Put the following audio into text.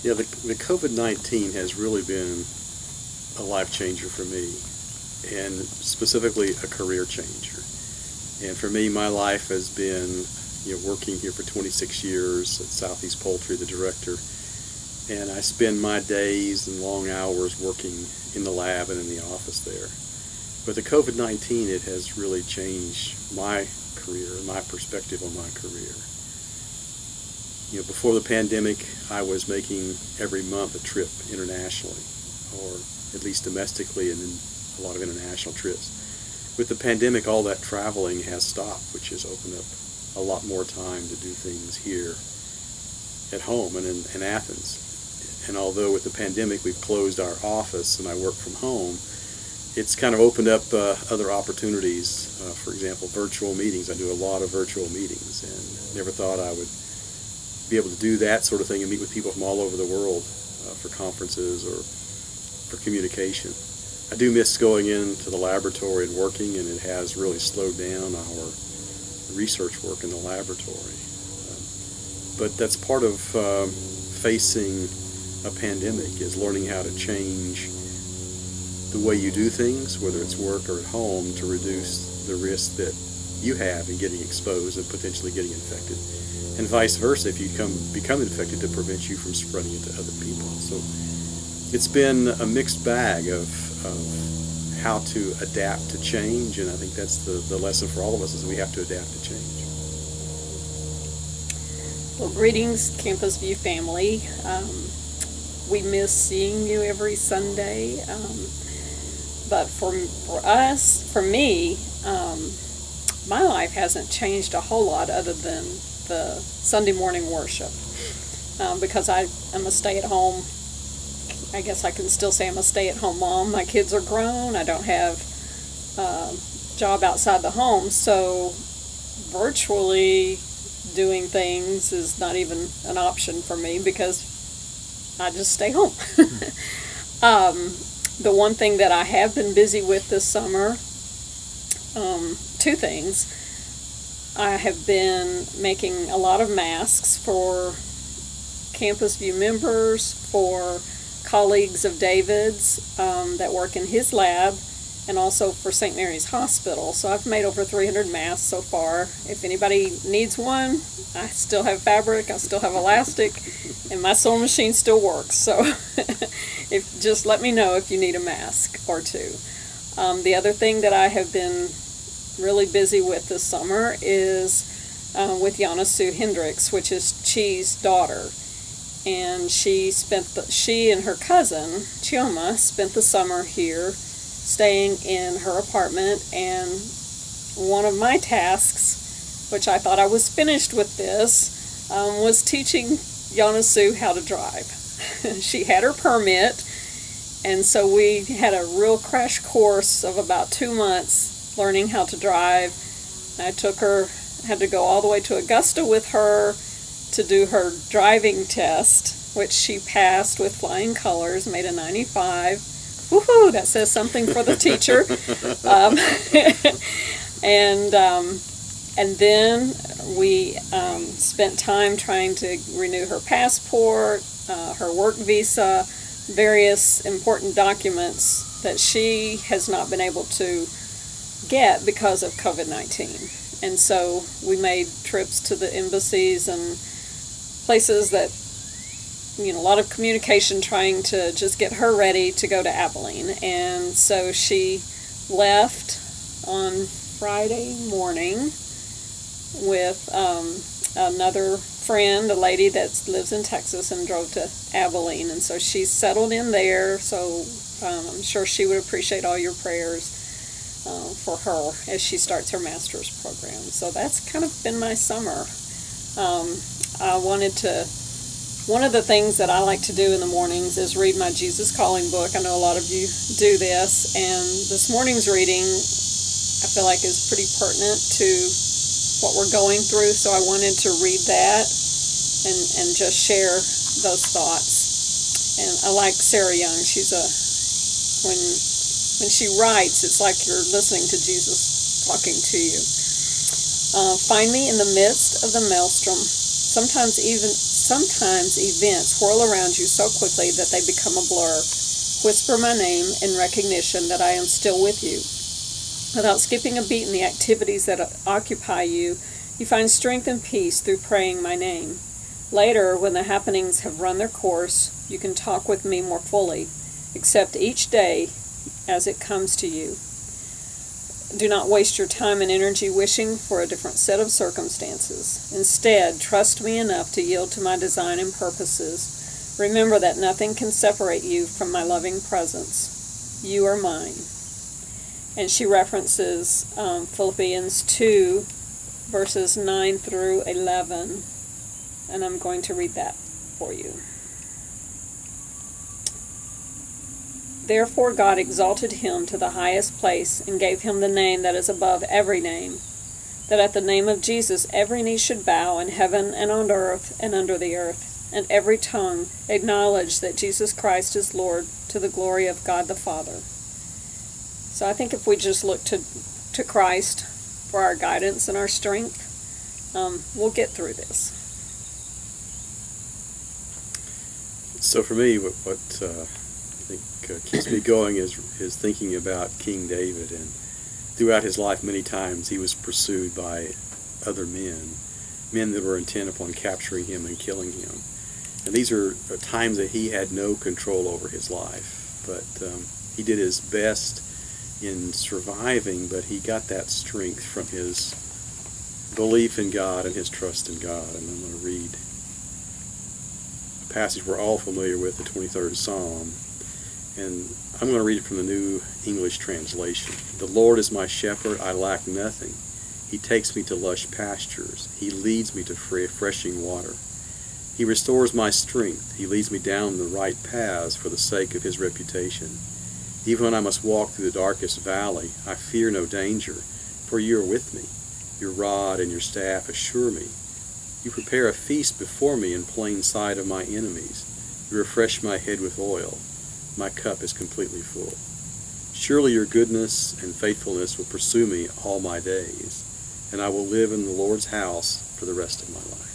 Yeah, the COVID-19 has really been a life changer for me, and specifically a career changer. And for me, my life has been, working here for 26 years at Southeast Poultry, the director, and I spend my days and long hours working in the lab and in the office there. But the COVID-19, it has really changed my career, my perspective on my career. Before the pandemic, I was making every month a trip internationally, or at least domestically, and then a lot of international trips. With the pandemic, all that traveling has stopped, which has opened up a lot more time to do things here at home and in Athens. And although with the pandemic we've closed our office and I work from home, it's kind of opened up other opportunities. For example, virtual meetings. I do a lot of virtual meetings, and never thought I would be able to do that sort of thing and meet with people from all over the world for conferences or for communication. I do miss going into the laboratory and working, and it has really slowed down our research work in the laboratory. But that's part of facing a pandemic, is learning how to change the way you do things, whether it's work or at home, to reduce the risk that you have in getting exposed and potentially getting infected, and vice versa if you become infected, to prevent you from spreading it to other people. So it's been a mixed bag of how to adapt to change, and I think that's the lesson for all of us, is we have to adapt to change. Well, greetings, Campus View family. We miss seeing you every Sunday, but for me, my life hasn't changed a whole lot other than the Sunday morning worship, because I'm a stay-at-home, I guess I can still say I'm a stay-at-home mom. My kids are grown. I don't have a job outside the home, so virtually doing things is not even an option for me because I just stay home. The one thing that I have been busy with this summer, two things. I have been making a lot of masks for Campus View members, for colleagues of David's that work in his lab, and also for St. Mary's Hospital. So I've made over 300 masks so far. If anybody needs one, I still have fabric, I still have elastic, and my sewing machine still works. So just let me know if you need a mask or two. The other thing that I have been really busy with this summer is with Yana Sue Hendricks, which is Chi's daughter. And she and her cousin, Chioma, spent the summer here staying in her apartment, and one of my tasks, which I thought I was finished with this, was teaching Yana Sue how to drive. She had her permit, and so we had a real crash course of about 2 months learning how to drive. I had to go all the way to Augusta with her to do her driving test, which she passed with flying colors, made a 95. Woohoo! That says something for the teacher. And then we spent time trying to renew her passport, her work visa, various important documents that she has not been able to get because of COVID-19. And so we made trips to the embassies and places that, a lot of communication trying to just get her ready to go to Abilene. And so she left on Friday morning with another friend, a lady that lives in Texas, and drove to Abilene. And so she's settled in there, so I'm sure she would appreciate all your prayers for her as she starts her master's program. So that's kind of been my summer. One of the things that I like to do in the mornings is read my Jesus Calling book. I know a lot of you do this, and this morning's reading I feel like is pretty pertinent to what we're going through, so I wanted to read that and just share those thoughts. And I like Sarah Young. When she writes, it's like you're listening to Jesus talking to you. Find me in the midst of the maelstrom, sometimes Sometimes events whirl around you so quickly that they become a blur. Whisper my name in recognition that I am still with you. Without skipping a beat in the activities that occupy you, you find strength and peace through praying my name. Later, when the happenings have run their course, you can talk with me more fully. Accept each day as it comes to you. Do not waste your time and energy wishing for a different set of circumstances. Instead, trust me enough to yield to my design and purposes. Remember that nothing can separate you from my loving presence. You are mine. And she references Philippians 2, verses 9 through 11. And I'm going to read that for you. Therefore God exalted him to the highest place and gave him the name that is above every name, that at the name of Jesus every knee should bow in heaven and on earth and under the earth, and every tongue acknowledge that Jesus Christ is Lord, to the glory of God the Father. So I think if we just look to Christ for our guidance and our strength, we'll get through this. So for me, what I think keeps me going is thinking about King David. And throughout his life, many times he was pursued by other men that were intent upon capturing him and killing him. And these are times that he had no control over his life. But he did his best in surviving, but he got that strength from his belief in God and his trust in God. And I'm going to read a passage we're all familiar with, the 23rd Psalm. And I'm going to read it from the New English Translation. The Lord is my shepherd, I lack nothing. He takes me to lush pastures. He leads me to refreshing water. He restores my strength. He leads me down the right paths for the sake of his reputation. Even when I must walk through the darkest valley, I fear no danger, for you are with me. Your rod and your staff assure me. You prepare a feast before me in plain sight of my enemies. You refresh my head with oil. My cup is completely full. Surely your goodness and faithfulness will pursue me all my days, and I will live in the Lord's house for the rest of my life.